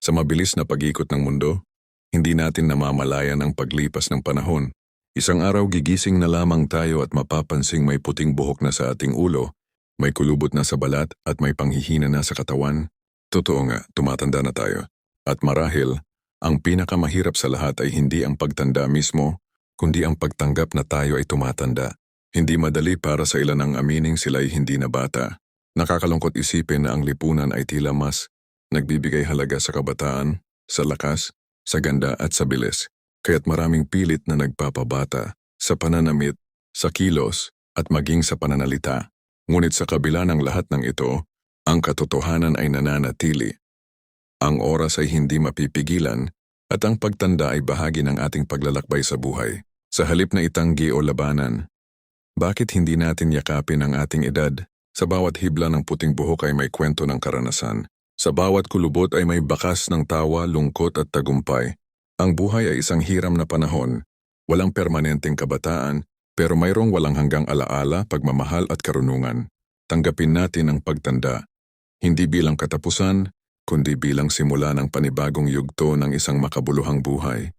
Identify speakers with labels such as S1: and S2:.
S1: Sa mabilis na pag-ikot ng mundo, hindi natin namamalayan ang paglipas ng panahon. Isang araw gigising na lamang tayo at mapapansing may puting buhok na sa ating ulo, may kulubot na sa balat at may panghihina na sa katawan. Totoo nga, tumatanda na tayo. At marahil, ang pinakamahirap sa lahat ay hindi ang pagtanda mismo, kundi ang pagtanggap na tayo ay tumatanda. Hindi madali para sa ilan ang amining sila ay hindi na bata. Nakakalungkot isipin na ang lipunan ay tila mas nagbibigay halaga sa kabataan, sa lakas, sa ganda at sa bilis. Kaya't maraming pilit na nagpapabata sa pananamit, sa kilos at maging sa pananalita. Ngunit sa kabila ng lahat ng ito, ang katotohanan ay nananatili. Ang oras ay hindi mapipigilan at ang pagtanda ay bahagi ng ating paglalakbay sa buhay. Sa halip na itanggi o labanan, bakit hindi natin yakapin ang ating edad? Sa bawat hibla ng puting buhok ay may kwento ng karanasan. Sa bawat kulubot ay may bakas ng tawa, lungkot at tagumpay. Ang buhay ay isang hiram na panahon. Walang permanenteng kabataan, pero mayroong walang hanggang alaala, pagmamahal at karunungan. Tanggapin natin ang pagtanda. Hindi bilang katapusan, kundi bilang simula ng panibagong yugto ng isang makabuluhang buhay.